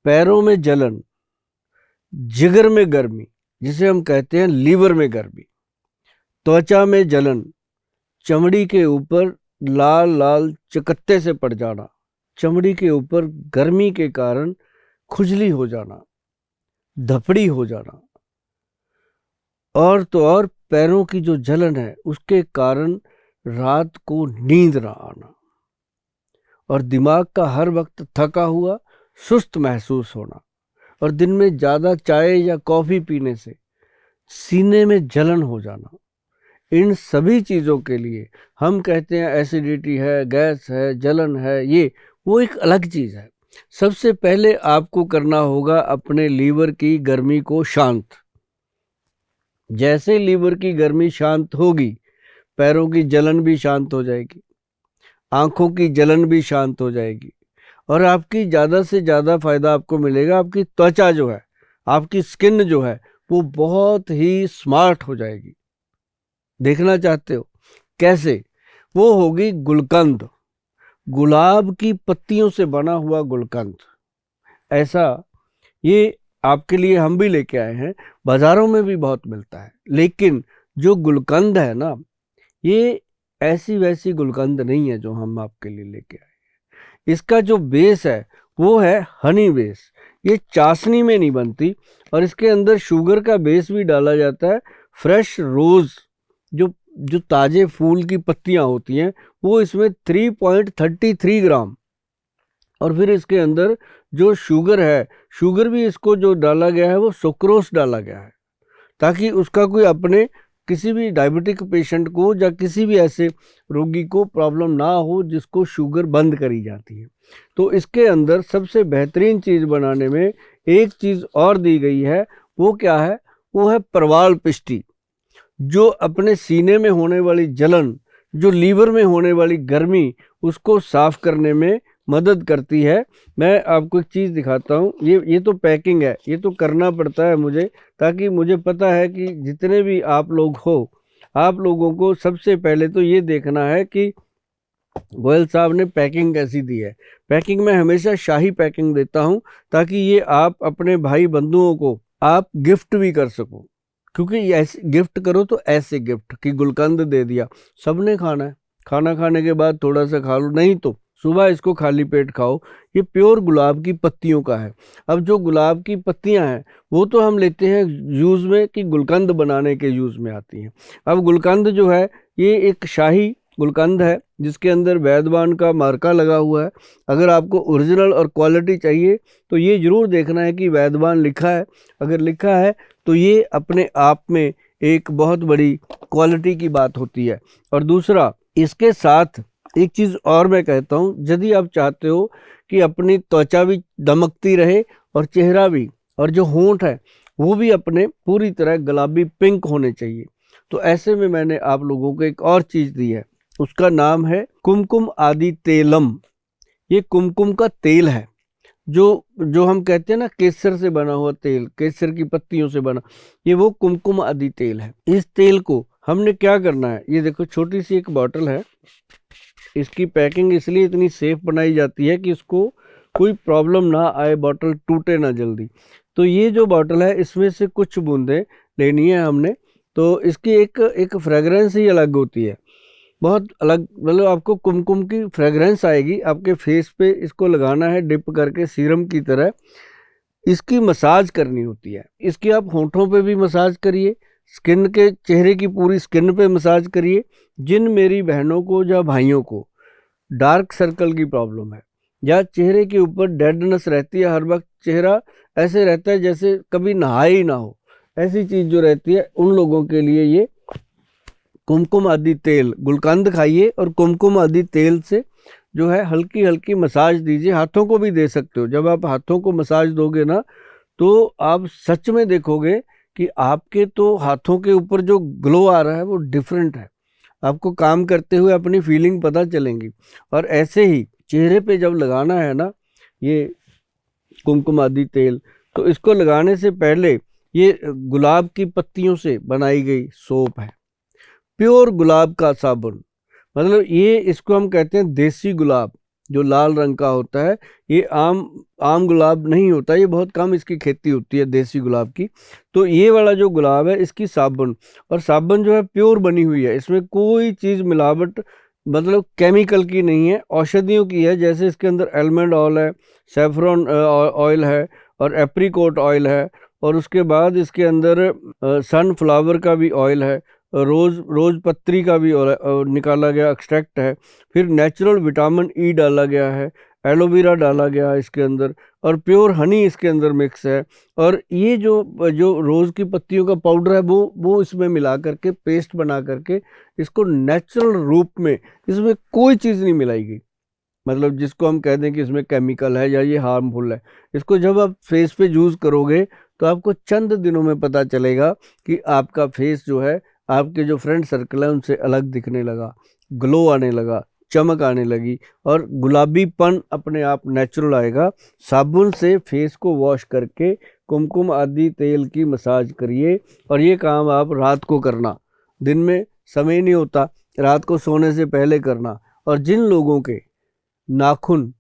पैरों में जलन, जिगर में गर्मी जिसे हम कहते हैं लीवर में गर्मी, त्वचा में जलन, चमड़ी के ऊपर लाल लाल चकत्ते से पड़ जाना, चमड़ी के ऊपर गर्मी के कारण खुजली हो जाना, धपड़ी हो जाना, और तो और पैरों की जो जलन है उसके कारण रात को नींद ना आना, और दिमाग का हर वक्त थका हुआ सुस्त महसूस होना, और दिन में ज़्यादा चाय या कॉफ़ी पीने से सीने में जलन हो जाना। इन सभी चीज़ों के लिए हम कहते हैं एसिडिटी है, गैस है, जलन है, ये वो एक अलग चीज़ है। सबसे पहले आपको करना होगा अपने लीवर की गर्मी को शांत। जैसे लीवर की गर्मी शांत होगी, पैरों की जलन भी शांत हो जाएगी, आँखों की जलन भी शांत हो जाएगी, और आपकी ज़्यादा से ज़्यादा फ़ायदा आपको मिलेगा। आपकी त्वचा जो है, आपकी स्किन जो है, वो बहुत ही स्मार्ट हो जाएगी। देखना चाहते हो कैसे? वो होगी गुलकंद, गुलाब की पत्तियों से बना हुआ गुलकंद। ऐसा ये आपके लिए हम भी लेके आए हैं, बाज़ारों में भी बहुत मिलता है, लेकिन जो गुलकंद है ना, ये ऐसी वैसी गुलकंद नहीं है जो हम आपके लिए लेके आए हैं। इसका जो बेस है वो है हनी बेस। ये चाशनी में नहीं बनती, और इसके अंदर शुगर का बेस भी डाला जाता है। फ्रेश रोज़ जो जो ताज़े फूल की पत्तियां होती हैं वो इसमें 3.33 ग्राम, और फिर इसके अंदर जो शुगर है, शुगर भी इसको जो डाला गया है वो सुक्रोस डाला गया है, ताकि उसका कोई अपने किसी भी डायबिटिक पेशेंट को या किसी भी ऐसे रोगी को प्रॉब्लम ना हो जिसको शुगर बंद करी जाती है। तो इसके अंदर सबसे बेहतरीन चीज़ बनाने में एक चीज़ और दी गई है। वो क्या है? वो है प्रवाल पिष्टी, जो अपने सीने में होने वाली जलन, जो लीवर में होने वाली गर्मी, उसको साफ करने में मदद करती है। मैं आपको एक चीज़ दिखाता हूँ। ये तो पैकिंग है, ये तो करना पड़ता है मुझे, ताकि मुझे पता है कि जितने भी आप लोग हो, आप लोगों को सबसे पहले तो ये देखना है कि गोयल साहब ने पैकिंग कैसी दी है। पैकिंग में हमेशा शाही पैकिंग देता हूँ, ताकि ये आप अपने भाई बंधुओं को आप गिफ्ट भी कर सको। क्योंकि ऐसे गिफ्ट करो तो ऐसे गिफ्ट कि गुलकंद दे दिया, सबने खाना है, खाना खाने के बाद थोड़ा सा खा लो, नहीं तो सुबह इसको खाली पेट खाओ। ये प्योर गुलाब की पत्तियों का है। अब जो गुलाब की पत्तियां हैं वो तो हम लेते हैं यूज़ में कि गुलकंद बनाने के यूज़ में आती हैं। अब गुलकंद जो है ये एक शाही गुलकंद है जिसके अंदर वैद्यवान का मार्का लगा हुआ है। अगर आपको ओरिजिनल और क्वालिटी चाहिए तो ये ज़रूर देखना है कि वैद्यवान लिखा है। अगर लिखा है तो ये अपने आप में एक बहुत बड़ी क्वालिटी की बात होती है। और दूसरा, इसके साथ एक चीज़ और मैं कहता हूँ, यदि आप चाहते हो कि अपनी त्वचा भी दमकती रहे और चेहरा भी, और जो होंठ है वो भी अपने पूरी तरह गुलाबी पिंक होने चाहिए, तो ऐसे में मैंने आप लोगों को एक और चीज़ दी है। उसका नाम है कुमकुम आदि तेलम। ये कुमकुम का तेल है, जो हम कहते हैं ना केसर से बना हुआ तेल, केसर की पत्तियों से बना, ये वो कुमकुम आदि तेल है। इस तेल को हमने क्या करना है, ये देखो छोटी सी एक बॉटल है। इसकी पैकिंग इसलिए इतनी सेफ बनाई जाती है कि इसको कोई प्रॉब्लम ना आए, बॉटल टूटे ना जल्दी। तो ये जो बॉटल है इसमें से कुछ बूंदें लेनी है हमने। तो इसकी एक फ्रेगरेंस ही अलग होती है, बहुत अलग, मतलब आपको कुमकुम की फ्रेगरेंस आएगी आपके फेस पे। इसको लगाना है डिप करके सीरम की तरह। इसकी मसाज करनी होती है। इसकी आप होंठों पे भी मसाज करिए, स्किन के, चेहरे की पूरी स्किन पे मसाज करिए। जिन मेरी बहनों को या भाइयों को डार्क सर्कल की प्रॉब्लम है, या चेहरे के ऊपर डेडनेस रहती है, हर वक्त चेहरा ऐसे रहता है जैसे कभी नहाए ही ना हो, ऐसी चीज़ जो रहती है, उन लोगों के लिए ये कुमकुम आदि तेल, गुलकंद खाइए और कुमकुम आदि तेल से जो है हल्की हल्की मसाज दीजिए। हाथों को भी दे सकते हो। जब आप हाथों को मसाज दोगे ना तो आप सच में देखोगे कि आपके तो हाथों के ऊपर जो ग्लो आ रहा है वो डिफरेंट है। आपको काम करते हुए अपनी फीलिंग पता चलेंगी। और ऐसे ही चेहरे पे जब लगाना है ना ये कुमकुम आदि तेल, तो इसको लगाने से पहले ये गुलाब की पत्तियों से बनाई गई सोप है, प्योर गुलाब का साबुन। मतलब ये इसको हम कहते हैं देसी गुलाब। जो लाल रंग का होता है, ये आम गुलाब नहीं होता, ये बहुत कम इसकी खेती होती है देसी गुलाब की। तो ये वाला जो गुलाब है इसकी साबुन, और साबुन जो है प्योर बनी हुई है, इसमें कोई चीज़ मिलावट मतलब केमिकल की नहीं है, औषधियों की है। जैसे इसके अंदर आलमंड ऑयल है, सेफ्रॉन ऑयल है, और एप्रीकोट ऑयल है, और उसके बाद इसके अंदर सनफ्लावर का भी ऑयल है, रोज पत्री का भी निकाला गया एक्सट्रैक्ट है, फिर नेचुरल विटामिन ई डाला गया है, एलोवेरा डाला गया है इसके अंदर, और प्योर हनी इसके अंदर मिक्स है। और ये जो जो रोज़ की पत्तियों का पाउडर है वो इसमें मिला करके पेस्ट बना करके इसको नेचुरल रूप में, इसमें कोई चीज़ नहीं मिलाएगी, मतलब जिसको हम कह दें कि इसमें केमिकल है या ये हार्मफुल है। इसको जब आप फेस पे यूज़ करोगे तो आपको चंद दिनों में पता चलेगा कि आपका फेस जो है, आपके जो फ्रेंड सर्कल है उनसे अलग दिखने लगा, ग्लो आने लगा, चमक आने लगी, और गुलाबीपन अपने आप नेचुरल आएगा। साबुन से फेस को वॉश करके कुमकुम आदि तेल की मसाज करिए, और ये काम आप रात को करना, दिन में समय नहीं होता, रात को सोने से पहले करना। और जिन लोगों के नाखून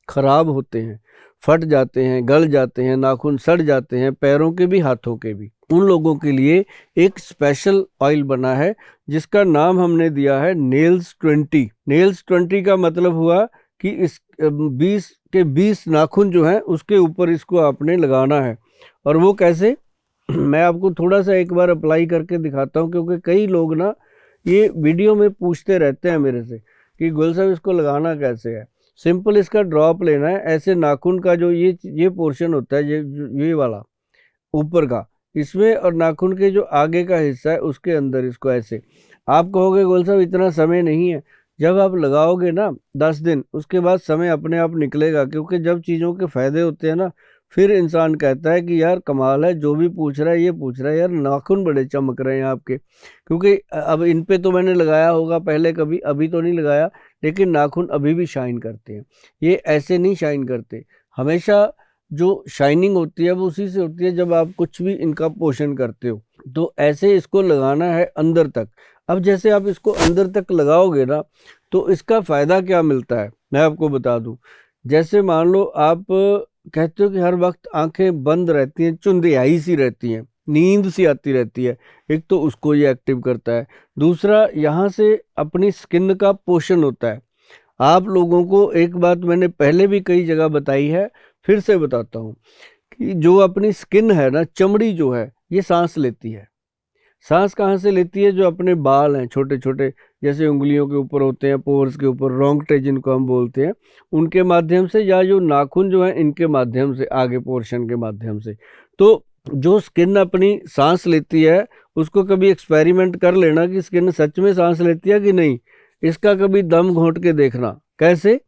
खराब होते हैं, फट जाते हैं, गल जाते हैं, नाखून सड़ जाते हैं, पैरों के भी हाथों के भी, उन लोगों के लिए एक स्पेशल ऑयल बना है जिसका नाम हमने दिया है नेल्स 20। नेल्स 20 का मतलब हुआ कि इस 20 नाखून जो हैं उसके ऊपर इसको आपने लगाना है। और वो कैसे, मैं आपको थोड़ा सा एक बार अप्लाई करके दिखाता हूँ, क्योंकि कई लोग ना ये वीडियो में पूछते रहते हैं मेरे से कि गुल साहब इसको लगाना कैसे है। सिंपल इसका ड्रॉप लेना है, ऐसे नाखून का जो ये पोर्शन होता है, ये वाला ऊपर का, इसमें, और नाखून के जो आगे का हिस्सा है उसके अंदर इसको ऐसे। आप कहोगे गोल साहब इतना समय नहीं है, जब आप लगाओगे ना 10 दिन, उसके बाद समय अपने आप निकलेगा, क्योंकि जब चीज़ों के फायदे होते हैं ना, फिर इंसान कहता है कि यार कमाल है, जो भी पूछ रहा है ये पूछ रहा है, यार नाखून बड़े चमक रहे हैं आपके। क्योंकि अब इन पे तो मैंने लगाया होगा पहले कभी, अभी तो नहीं लगाया, लेकिन नाखून अभी भी शाइन करते हैं। ये ऐसे नहीं शाइन करते, हमेशा जो शाइनिंग होती है वो उसी से होती है जब आप कुछ भी इनका पोषण करते हो। तो ऐसे इसको लगाना है अंदर तक। अब जैसे आप इसको अंदर तक लगाओगे ना, तो इसका फ़ायदा क्या मिलता है मैं आपको बता दूं। जैसे मान लो आप कहते हो कि हर वक्त आंखें बंद रहती हैं, चुंधियाई सी रहती हैं, नींद सी आती रहती है, एक तो उसको ये एक्टिव करता है। दूसरा, यहाँ से अपनी स्किन का पोषण होता है। आप लोगों को एक बात मैंने पहले भी कई जगह बताई है, फिर से बताता हूँ कि जो अपनी स्किन है ना, चमड़ी जो है, ये सांस लेती है। सांस कहाँ से लेती है? जो अपने बाल हैं छोटे छोटे, जैसे उंगलियों के ऊपर होते हैं, पोर्स के ऊपर, रोंगटे जिनको हम बोलते हैं, उनके माध्यम से, या जो नाखून जो है इनके माध्यम से, आगे पोर्शन के माध्यम से। तो जो स्किन अपनी सांस लेती है, उसको कभी एक्सपेरिमेंट कर लेना कि स्किन सच में सांस लेती है कि नहीं। इसका कभी दम घोंट के देखना। कैसे?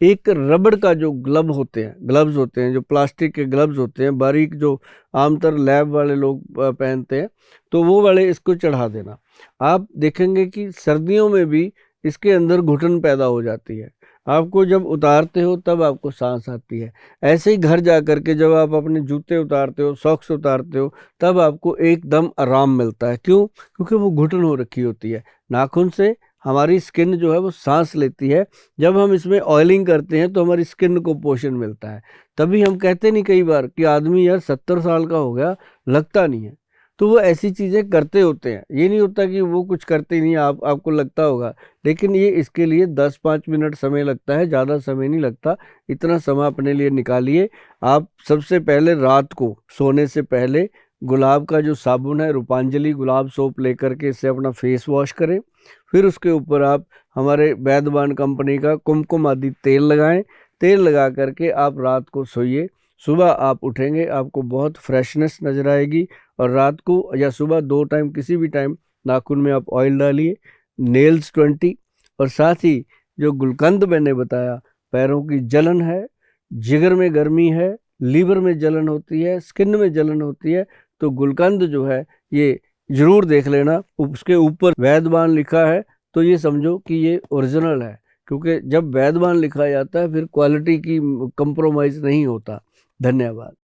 एक रबड़ का जो ग्लव्स होते हैं, जो प्लास्टिक के ग्लव्स होते हैं बारीक, जो आमतौर लैब वाले लोग पहनते हैं, तो वो वाले इसको चढ़ा देना। आप देखेंगे कि सर्दियों में भी इसके अंदर घुटन पैदा हो जाती है। आपको जब उतारते हो तब आपको सांस आती है। ऐसे ही घर जा कर के जब आप अपने जूते उतारते हो, सॉक्स उतारते हो, तब आपको एकदम आराम मिलता है। क्यों? क्योंकि वो घुटन हो रखी होती है। नाखून से हमारी स्किन जो है वो सांस लेती है। जब हम इसमें ऑयलिंग करते हैं तो हमारी स्किन को पोषण मिलता है। तभी हम कहते नहीं कई बार कि आदमी यार 70 साल का हो गया, लगता नहीं है। तो वो ऐसी चीज़ें करते होते हैं, ये नहीं होता कि वो कुछ करते ही नहीं, आपको लगता होगा, लेकिन ये इसके लिए 10-5 मिनट समय लगता है, ज़्यादा समय नहीं लगता। इतना समय अपने लिए निकालिए। आप सबसे पहले रात को सोने से पहले गुलाब का जो साबुन है, रूपांजलि गुलाब सोप लेकर के इससे अपना फेस वॉश करें। फिर उसके ऊपर आप हमारे वैद्यवान कंपनी का कुमकुम आदि तेल लगाएं। तेल लगा करके आप रात को सोइए। सुबह आप उठेंगे, आपको बहुत फ्रेशनेस नज़र आएगी। और रात को या सुबह, दो टाइम, किसी भी टाइम नाखून में आप ऑयल डालिए, नेल्स 20। और साथ ही जो गुलकंद मैंने बताया, पैरों की जलन है, जिगर में गर्मी है, लीवर में जलन होती है, स्किन में जलन होती है, तो गुलकंद जो है ये जरूर देख लेना। उसके ऊपर वैद्यवान लिखा है तो ये समझो कि ये ओरिजिनल है, क्योंकि जब वैद्यवान लिखा जाता है फिर क्वालिटी की कंप्रोमाइज़ नहीं होता। धन्यवाद।